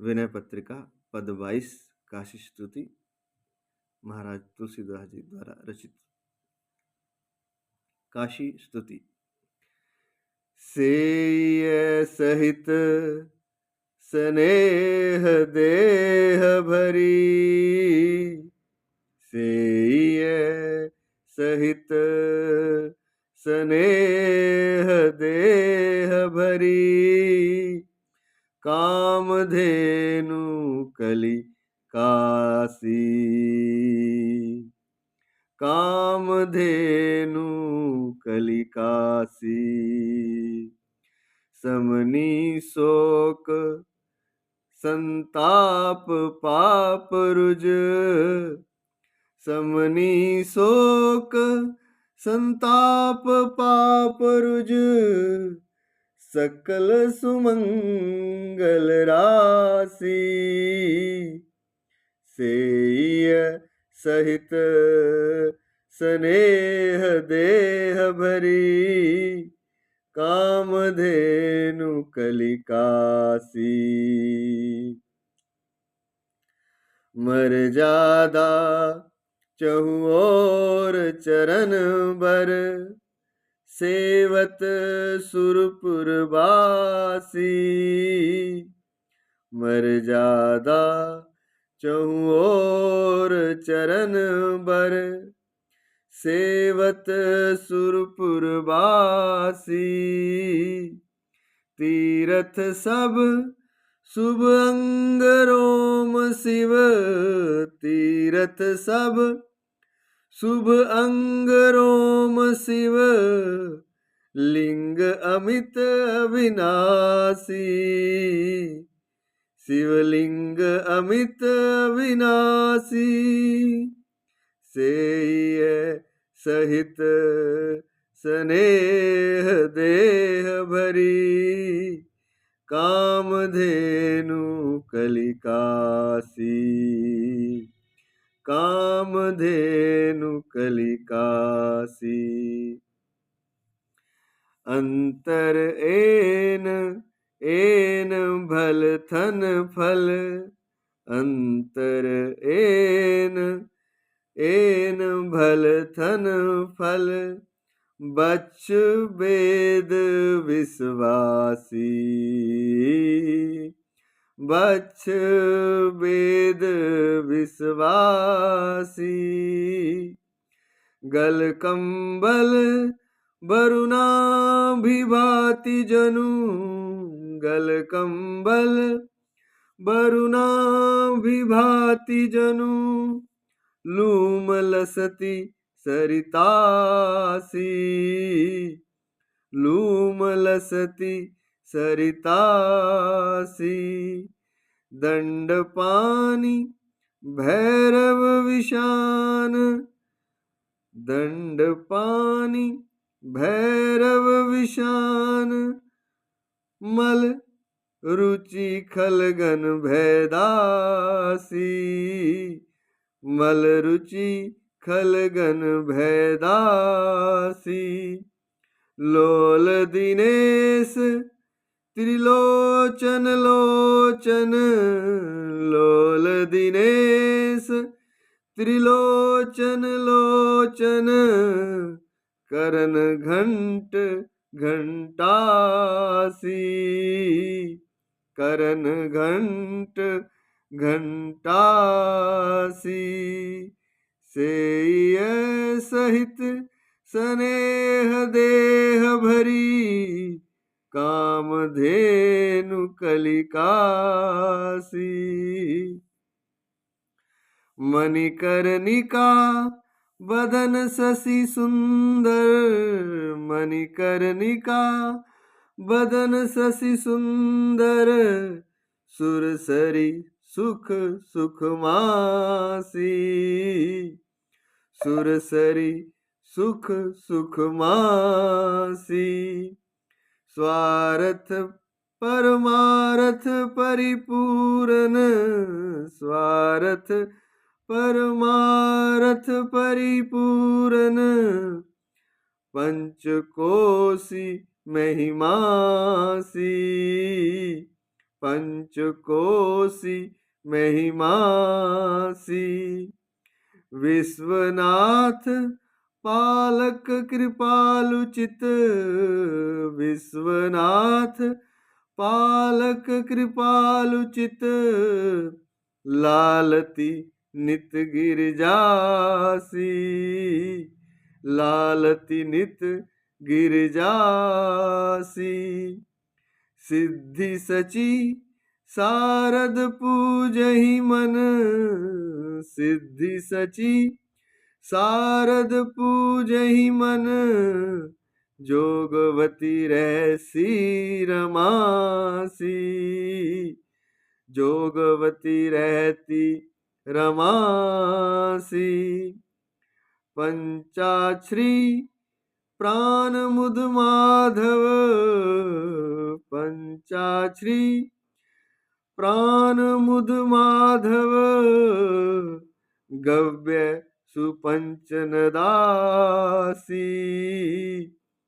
विनय पत्रिका पद 22 काशी स्तुति महाराज तुलसीदास जी द्वारा रचित। काशी स्तुति। सेय सहित स्नेह देह भरी, सेय सहित स्नेह देह भरी, कामधेनु कलि कासी, कामधेनु कलि कासी। समनी शोक संताप पाप रुज, समनी शोक संताप पाप रुज, सकल सुमंगल राशि। सेय सहित स्नेह देह भरी, कामधेनु कलि कासी। मर्यादा चहुँ ओर चरण बर, सेवत सुरपुर बासी। मर्यादा चहुँ ओर चरण बर, सेवत सुरपुर बासी। तीरथ सब शुभ अंग रोम शिव, तीरथ सब शुभ अंग रोम शिव, लिंग अमित अविनाशी। शिवलिंग अमित अविनाशी। सेय सहित स्नेह देह भरी, कामधेनु कलि कासी, कामधेनु कलि कासी। अंतर एन एन भल थन फल, अंतर एन एन भल थन फल, बच्च वेद विश्वासी। बच्च वेद विश्वासी। गल कंबल वरुणाभिभाति जनु, गल कंबल वरुणाभिभाति जनु, लूम लसति सरितासी। लूम लसति सरितासी। दंड पानी भैरव विशान, दंड पानी भैरव विशान, मल रुचि खलगन भैदासी। मल रुचि खलगन भैदासी। लोल दिनेश त्रिलोचन लोचन, लोल दिनेश त्रिलोचन लोचन, करन घंट घंटासी। करन घंट घंटासी। सेय सहित स्नेह देह भरी, कामधेनु कलि कासी। मणिकर्णिका बदन शशि सुंदर, मणिकर्णिका बदन शशि सुंदर, सुरसरी सुख सुखमासी। सुरसरी सुख सुखमासी। स्वार्थ परमार्थ परिपूरन, स्वार्थ परमार्थ परिपूरन, पंचकोशी महिमासी। पंचकोशी महिमासी। विश्वनाथ पालक कृपालुचित, विश्वनाथ पालक कृपालुचित। लालती नित गिरजासी, लालती नित गिरजासी। सिद्धि सची शारद पूजहि मन, सिद्धि सची शारद पूजहि मन। जोगवती रहसी रमासी, जोगवती रहती रमासी। पंचाक्षरी प्राण मुद माधव, पंचाक्षरी प्राण मुद माधव। गव्य सुपंचन दासी,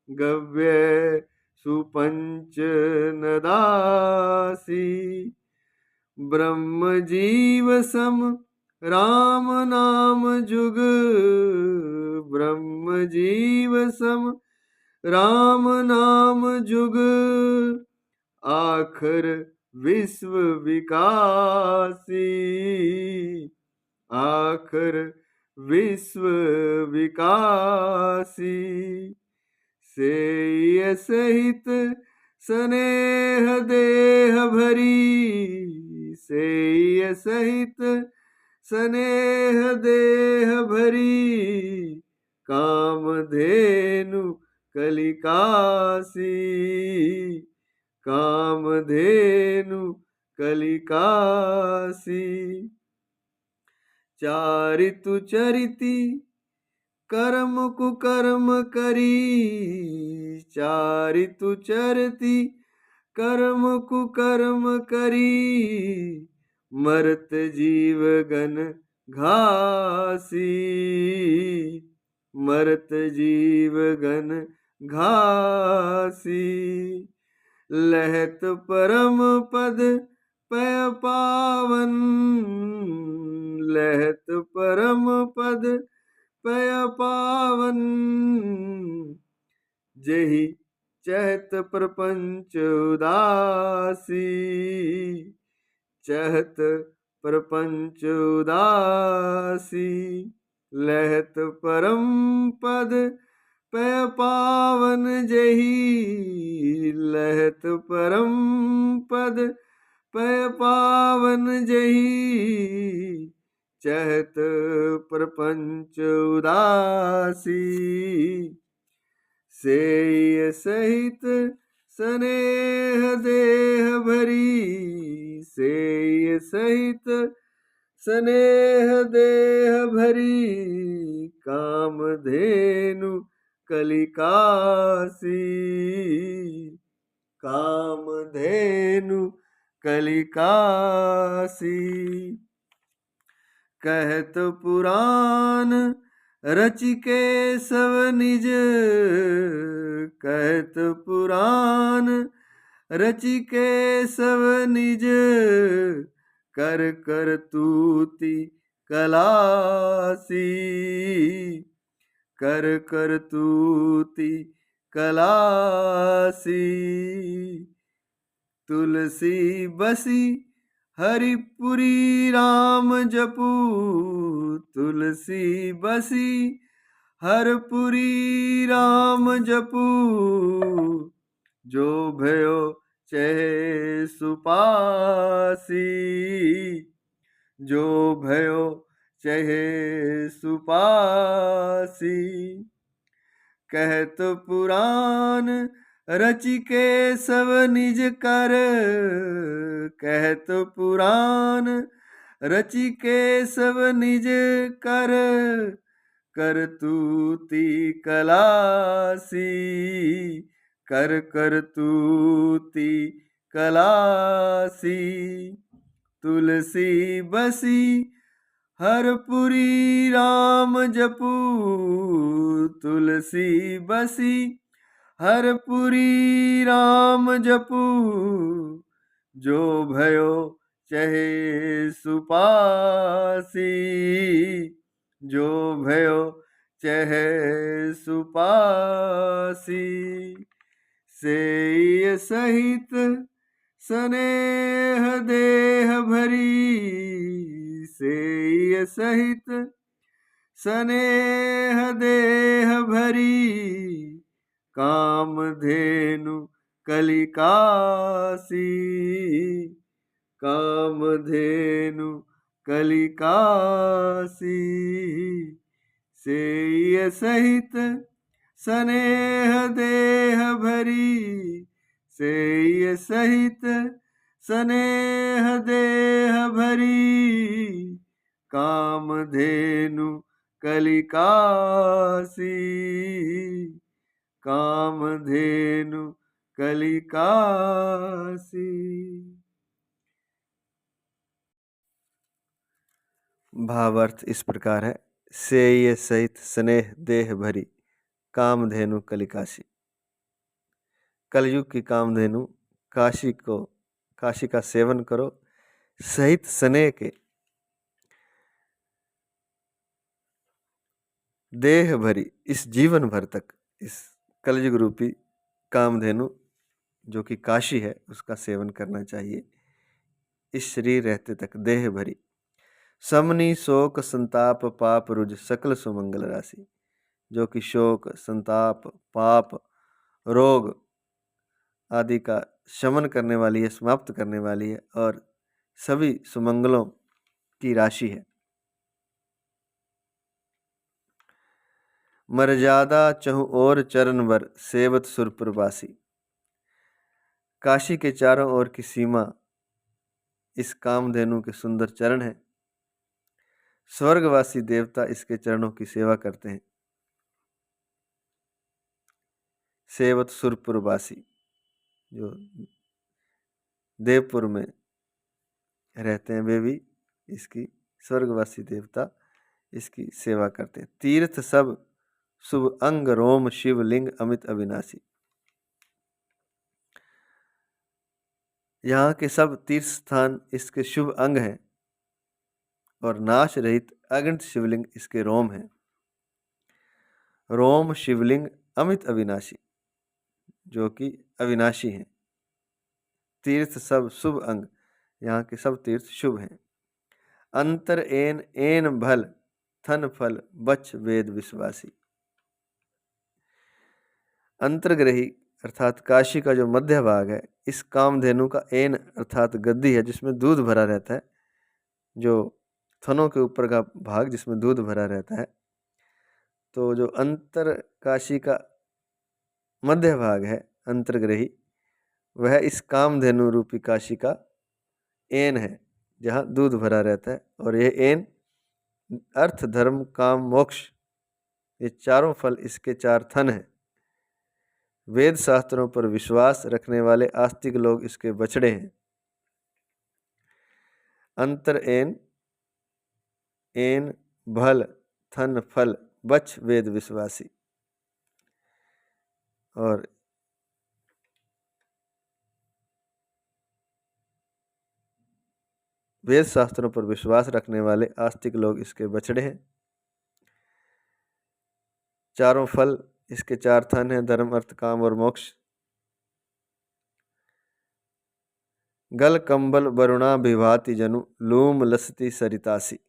गव्य सुपंचन दासी। ब्रह्म जीव सम राम नाम जुग, ब्रह्म जीव सम राम नाम जुग। आखर विश्व विकासी, आखर विश्व विकासी। सेय सहित स्नेह देह भरी, सेय सहित स्नेह देह भरी। कामधेनु कलिकासी, कामधेनु कलिकासी। चारितु चरिती कर्म कुकर्म करी, चारितु चरती कर्म कुकर्म करी। मरत जीवगन घासी, मरत जीवगन घासी। लहत परम पद पय पावन, लहत परम पद पय पावन। जहि चहत प्रपंच उदासी, चहत प्रपंच उदासी। लहत परम पद पय पावन जहि, लहत परम पद पय पावन जहि। चहत प्रपंच उदासी। सेय सहित स्नेह देह भरी, सेय सहित स्नेह देह भरी। कामधेनु कलिकासी, कामधेनु कलिकासी। कहत पुराण रचिकेशव निज, कहत पुराण रचिकेशव निज। कर कर तूति कलासी, कर कर तूति कलासी। तुलसी बसी हरिपुरी राम जपू, तुलसी बसी हरपुरी राम जपू। जो भयो चहे सुपासी, जो भयो चहे सुपासी। कहत पुराण रचिकेशव निज कर, कहत पुराण रचिकेशव निज कर। कर तूति कलासी, कर कर तूति कलासी। तुलसी बसी हरपुरी राम जपू, तुलसी बसी हरपुरी राम जपू। जो भयो चहे सुपासी, जो भयो चहे सुपासी, सेय सहित स्नेह देह भरी, सेय सहित स्नेह देह भरी, कामधेनु कलिकासी, कामधेनु कलिकासी, सेय सहित स्नेह देह भरी, सेय सहित स्नेह देह भरी, कामधेनु कलिकासी, कामधेनु कलिकासी। भावार्थ इस प्रकार है। सेय सहित स्नेह देह भरी, कामधेनु कलिकासी। कलयुग की कामधेनु काशी का सेवन करो, सहित स्नेह के, देह भरी, इस जीवन भर तक इस कलयुग रूपी कामधेनु जो कि काशी है उसका सेवन करना चाहिए, इस शरीर रहते तक देह भरी। समनी शोक संताप पाप रुज सकल सुमंगल राशि, जो कि शोक संताप पाप रोग आदि का शमन करने वाली है, समाप्त करने वाली है और सभी सुमंगलों की राशि है। मर्यादा चहु और चरण वर सेवत सुरपुरवासी, काशी के चारों ओर की सीमा इस कामधेनु के सुंदर चरण है। स्वर्गवासी देवता इसके चरणों की सेवा करते हैं। सेवत सुरपुरवासी, जो देवपुर में रहते हैं वे भी इसकी, स्वर्गवासी देवता इसकी सेवा करते हैं। तीर्थ सब शुभ अंग रोम शिवलिंग अमित अविनाशी, यहाँ के सब तीर्थ स्थान इसके शुभ अंग हैं और नाश रहित अगणित शिवलिंग इसके रोम हैं। रोम शिवलिंग अमित अविनाशी, जो कि अविनाशी हैं। तीर्थ सब शुभ अंग, यहाँ के सब तीर्थ शुभ हैं। अंतर एन एन भल थन फल बच वेद विश्वासी, अंतर्ग्रही अर्थात काशी का जो मध्य भाग है, इस कामधेनु का एन अर्थात गद्दी है जिसमें दूध भरा रहता है, जो थनों के ऊपर का भाग जिसमें दूध भरा रहता है। तो जो अंतर काशी का मध्य भाग है अंतर्ग्रही, वह इस कामधेनु रूपी काशी का एन है जहाँ दूध भरा रहता है। और यह एन अर्थ धर्म काम मोक्ष, ये चारों फल इसके चार थन हैं। वेद शास्त्रों पर विश्वास रखने वाले आस्तिक लोग इसके बछड़े हैं। अंतर एन एन भल थन फल बच वेद विश्वासी, और वेद शास्त्रों पर विश्वास रखने वाले आस्तिक लोग इसके बछड़े हैं। चारों फल इसके चार थन हैं, धर्म अर्थ काम और मोक्ष। गल कंबल वरुणा विभाति जनु लूम लसती सरितासी,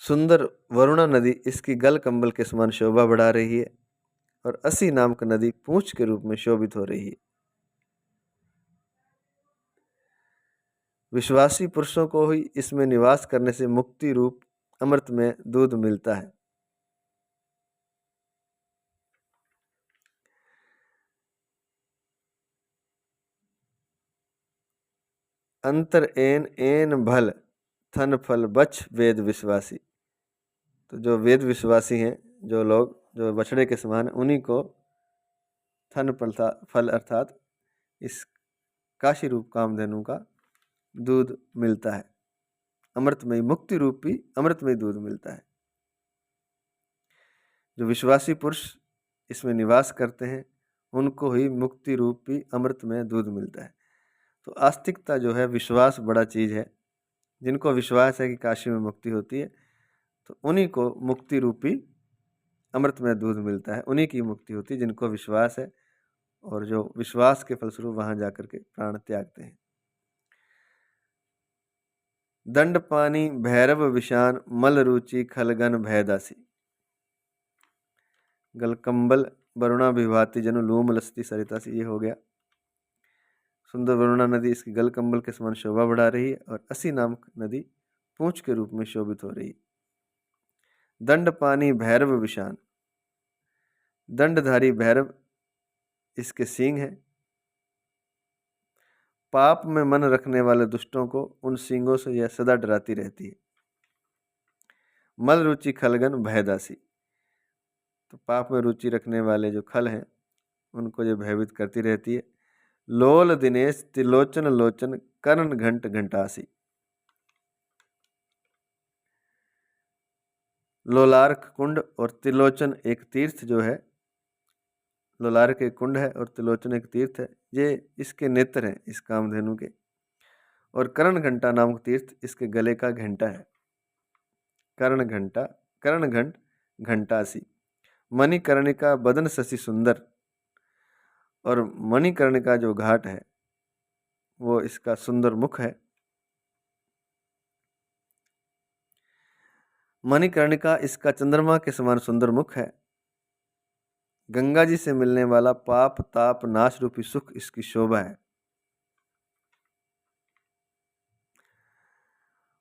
सुंदर वरुणा नदी इसकी गल कंबल के समान शोभा बढ़ा रही है और असी नामक नदी पूंछ के रूप में शोभित हो रही है। विश्वासी पुरुषों को ही इसमें निवास करने से मुक्ति रूप अमृत में दूध मिलता है। अंतर एन एन भल थन फल बच वेद विश्वासी, तो जो वेद विश्वासी हैं, जो लोग जो बछड़े के समान, उन्हीं को थन फल अर्थात इस काशी रूप कामधेनु का दूध मिलता है। अमृतमयी मुक्ति रूपी अमृतमयी दूध मिलता है। जो विश्वासी पुरुष इसमें निवास करते हैं उनको ही मुक्ति रूपी अमृत में दूध मिलता है। तो आस्तिकता जो है, विश्वास बड़ा चीज़ है। जिनको विश्वास है कि काशी में मुक्ति होती है, तो उन्हीं को मुक्ति रूपी अमृत में दूध मिलता है, उन्हीं की मुक्ति होती है जिनको विश्वास है, और जो विश्वास के फलस्वरूप वहाँ जाकर के प्राण त्यागते हैं। दंड पानी भैरव विशान मल रुचि खलगन भयदासी। गलकंबल वरुणा विभाति जनु लूम लस्ती सरितासी, ये हो गया। सुंदर वरुणा नदी इसकी गलकंबल के समान शोभा बढ़ा रही है, और असी नामक नदी पूंछ के रूप में शोभित हो रही है। दंड पानी भैरव विशान, दंडधारी भैरव इसके सींग है। पाप में मन रखने वाले दुष्टों को उन सींगों से यह सदा डराती रहती है। मल रुचि खलगन भयदासी, तो पाप में रुचि रखने वाले जो खल हैं उनको जो भयभीत करती रहती है। लोल दिनेश त्रिलोचन लोचन कर्ण घंट घंटासी, लोलार्क कुंड और त्रिलोचन एक तीर्थ जो है, लोलार्क एक कुंड है और त्रिलोचन एक तीर्थ है, ये इसके नेत्र हैं इस कामधेनु के। और कर्ण घंटा नामक तीर्थ इसके गले का घंटा है। कर्ण घंटा, कर्ण घंट घंटासी। मणिकर्णिका बदन शशि सुंदर, और मणिकर्णिका जो घाट है वो इसका सुंदर मुख है। मणिकर्णिका इसका चंद्रमा के समान सुंदर मुख है। गंगा जी से मिलने वाला पाप ताप नाश रूपी सुख इसकी शोभा है।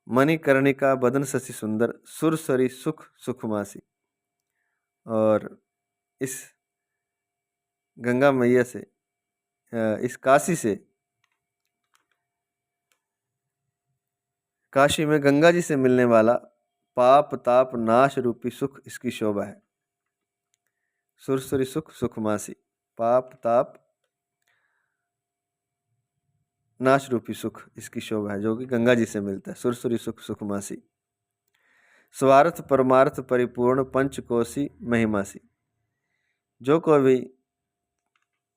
मणिकर्णिका बदन शशि सुंदर सुरसरी सुख सुखमासी। और इस गंगा मैया से, इस काशी से, काशी में गंगा जी से मिलने वाला पाप ताप नाश रूपी सुख इसकी शोभा है। सुरसरी सुख सुखमासी, पाप ताप नाश रूपी सुख इसकी शोभा है, जो कि गंगा जी से मिलता है। सुरसुरी सुख सुखमासी। स्वार्थ परमार्थ परिपूर्ण पंचकोशी महिमासी, जो को भी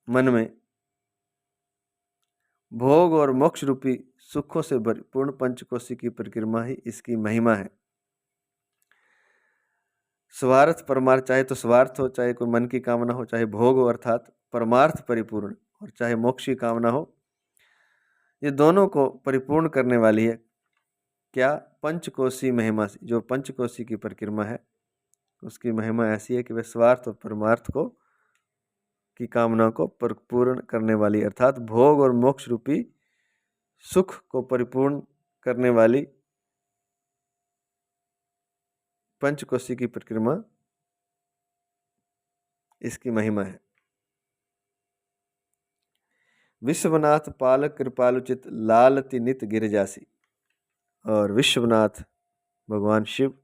मन में भोग और मोक्ष रूपी सुखों से परिपूर्ण पंचकोशी की परिक्रमा ही इसकी महिमा है। स्वार्थ परमार्थ, चाहे तो स्वार्थ हो, चाहे कोई मन की कामना हो, चाहे भोग हो अर्थात परमार्थ परिपूर्ण, और चाहे मोक्ष की कामना हो, ये दोनों को परिपूर्ण करने वाली है क्या? पंचकोशी महिमा से। जो पंचकोशी की परिक्रमा है उसकी महिमा ऐसी है कि वह स्वार्थ और परमार्थ को की कामना को परिपूर्ण करने वाली, अर्थात भोग और मोक्ष रूपी सुख को परिपूर्ण करने वाली पंचकोशी की परिक्रमा इसकी महिमा है। विश्वनाथ पालक कृपालुचित लालति नित गिरिजासी, और विश्वनाथ भगवान शिव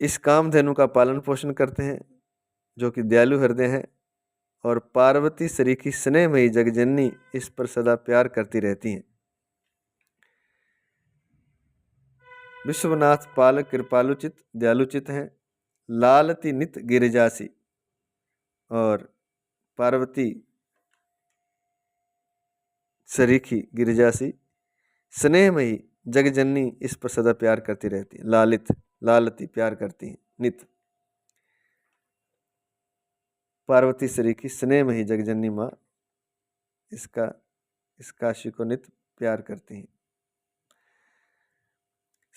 इस कामधेनु का पालन पोषण करते हैं, जो कि दयालु हृदय है, और पार्वती श्री की स्नेहमयी जगजननी इस पर सदा प्यार करती रहती हैं। विश्वनाथ पालक कृपालुचित दयालुचित हैं, लालती नित गिरिजासी, और पार्वती सरीखी गिरिजासी स्नेहमयी जगजननी इस पर सदा प्यार करती रहती है। लालित, लालती प्यार करती हैं, नित पार्वती सरीखी स्नेहमयी जगजननी माँ इस काशी को नित प्यार करती हैं।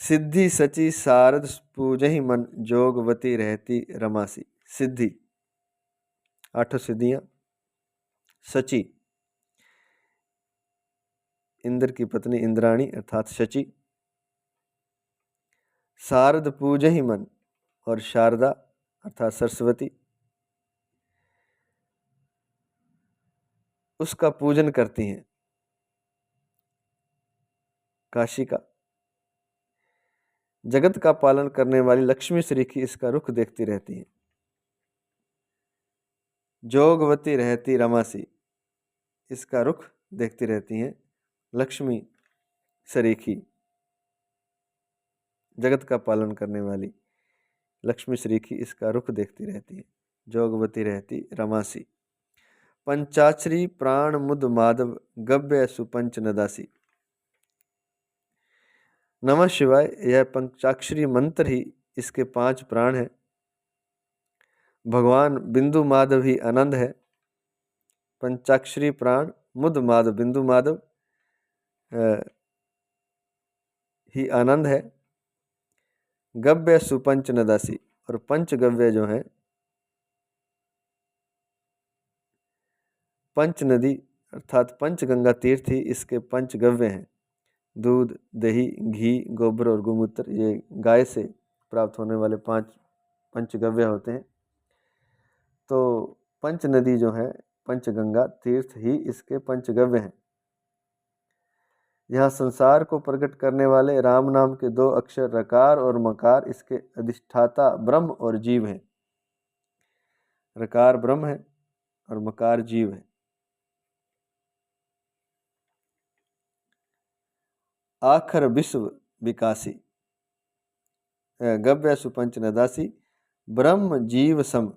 सिद्धि सची शारद पूजहि मन जोगवती रहती रमासी। सिद्धि, 8 सिद्धियां। सची, इंद्र की पत्नी इंद्राणी अर्थात शची। शारद पूजहि मन, और शारदा अर्थात सरस्वती उसका पूजन करती हैं। काशी का जगत का पालन करने वाली लक्ष्मी श्री की इसका रुख देखती रहती हैं। जोगवती रहती रमासी, इसका रुख देखती रहती हैं लक्ष्मी सरीखी, जगत का पालन करने वाली लक्ष्मी श्री की इसका रुख देखती रहती है। जोगवती रहती रमासी। पंचाक्षरी प्राण मुद माधव गव्य सुपंच नदासी। नमः शिवाय यह पंचाक्षरी मंत्र ही इसके 5 प्राण है। भगवान बिंदु माधव ही आनंद है। पंचाक्षरी प्राण मुद माधव बिंदु माधव ही आनंद है। गव्य सुपंच नदासी और पंच गव्य जो है पंच नदी अर्थात पंच गंगा तीर्थ ही इसके पंच गव्य हैं। दूध, दही, घी, गोबर और गोमूत्र ये गाय से प्राप्त होने वाले 5 पंचगव्य होते हैं। तो पंच नदी जो है पंचगंगा तीर्थ ही इसके पंचगव्य हैं। यहाँ संसार को प्रकट करने वाले राम नाम के 2 अक्षर रकार और मकार इसके अधिष्ठाता ब्रह्म और जीव हैं। रकार ब्रह्म है और मकार जीव है। आखर विश्व विकासी गव्य सुपंच नदासी ब्रह्म जीव सम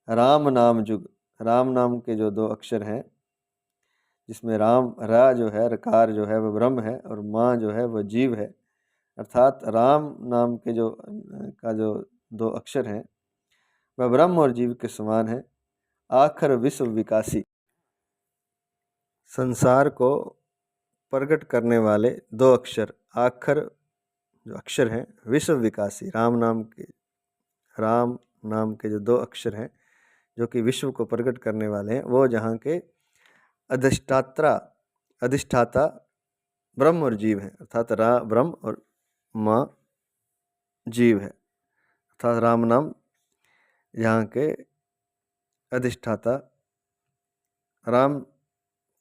राम नाम जुग। राम नाम के जो 2 अक्षर हैं जिसमें राम रा जो है रकार जो है वह ब्रह्म है और माँ जो है वह जीव है। अर्थात राम नाम के जो 2 अक्षर हैं वह ब्रह्म और जीव के समान है। आखर विश्व विकासी संसार को प्रकट करने वाले 2 अक्षर आखर जो अक्षर हैं विश्व विकासी राम नाम के जो 2 अक्षर हैं जो कि विश्व को प्रकट करने वाले हैं वो जहाँ के अधिष्ठाता ब्रह्म और जीव है। अर्थात ब्रह्म और माँ जीव है। अर्थात राम नाम यहाँ के अधिष्ठाता राम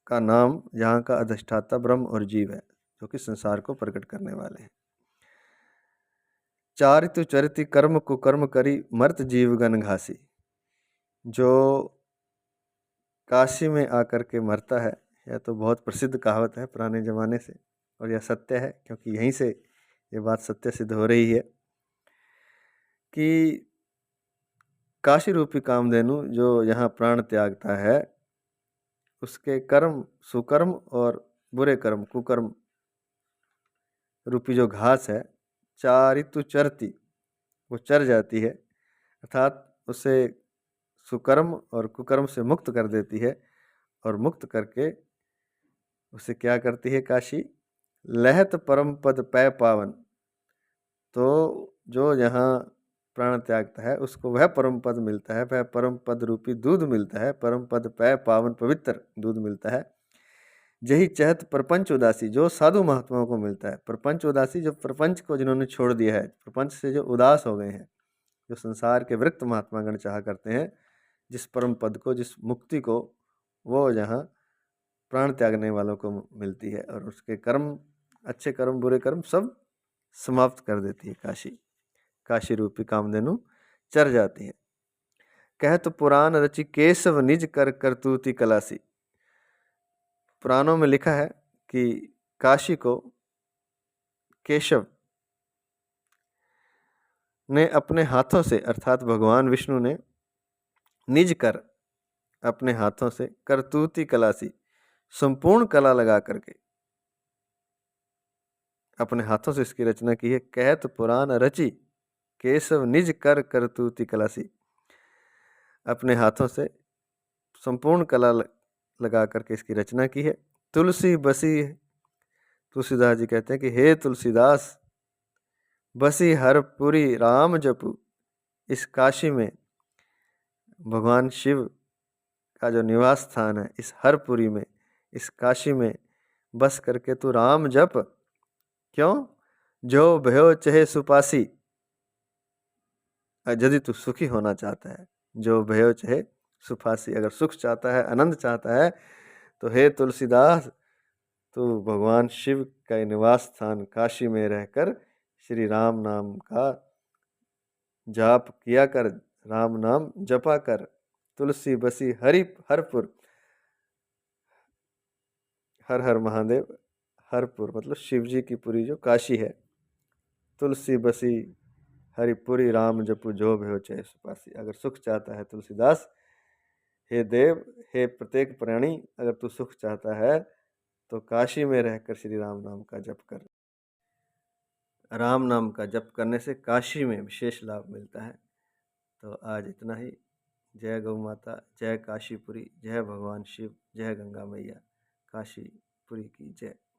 का नाम यहाँ का अधिष्ठाता ब्रह्म और जीव है जो कि संसार को प्रकट करने वाले हैं। चारितु चरिति कर्म कुकर्म करी मर्त जीवगण घासी। जो काशी में आकर के मरता है यह तो बहुत प्रसिद्ध कहावत है पुराने ज़माने से और यह सत्य है क्योंकि यहीं से ये बात सत्य सिद्ध हो रही है कि काशी रूपी कामधेनु जो यहाँ प्राण त्यागता है उसके कर्म सुकर्म और बुरे कर्म कुकर्म रूपी जो घास है चारितु चरती वो चर जाती है। अर्थात उसे सुकर्म और कुकर्म से मुक्त कर देती है और मुक्त करके उसे क्या करती है काशी लहत परम पद पै पावन। तो जो यहाँ प्राण त्यागता है उसको वह परम पद मिलता है, वह परम पद रूपी दूध मिलता है, परम पद पै पावन पवित्र दूध मिलता है। यही चहत प्रपंच उदासी जो साधु महात्माओं को मिलता है। प्रपंच उदासी जो प्रपंच को जिन्होंने छोड़ दिया है, प्रपंच से जो उदास हो गए हैं, जो संसार के वृत्त महात्मागण चाह करते हैं जिस परम पद को जिस मुक्ति को वो यहाँ प्राण त्यागने वालों को मिलती है और उसके कर्म अच्छे कर्म बुरे कर्म सब समाप्त कर देती है काशी रूपी कामधेनु चर जाती है। कह तो पुराण रचि केशव निज कर करतूति कलासी। पुराणों में लिखा है कि काशी को केशव ने अपने हाथों से अर्थात भगवान विष्णु ने निज कर अपने हाथों से करतूति कलासी संपूर्ण कला लगा करके अपने हाथों से इसकी रचना की है। कहत पुराण रचि केशव निज कर करतूति कलासी अपने हाथों से संपूर्ण कला लगा करके इसकी रचना की है। तुलसी बसी तुलसीदास जी कहते हैं कि हे तुलसीदास बसी हरपुरी राम जपू। इस काशी में भगवान शिव का जो निवास स्थान है इस हरपुरी में इस काशी में बस करके तू राम जप। क्यों? जो भयो चहे सुपासी। यदि तू सुखी होना चाहता है जो भयो चहे सुपासी अगर सुख चाहता है आनंद चाहता है तो हे तुलसीदास तू भगवान शिव का निवास स्थान काशी में रहकर श्री राम नाम का जाप किया कर, राम नाम जपा कर। तुलसी बसी हरपुर हर हर महादेव हरपुर मतलब शिव जी की पुरी जो काशी है। तुलसी बसी हरिपुरी राम जपु जो भयो चै सुपासी। अगर सुख चाहता है तुलसीदास, हे देव, हे प्रत्येक प्राणी, अगर तू सुख चाहता है तो काशी में रहकर श्री राम नाम का जप कर। राम नाम का जप करने से काशी में विशेष लाभ मिलता है। तो आज इतना ही। जय गौ माता, जय काशीपुरी, जय भगवान शिव, जय गंगा मैया, काशीपुरी की जय।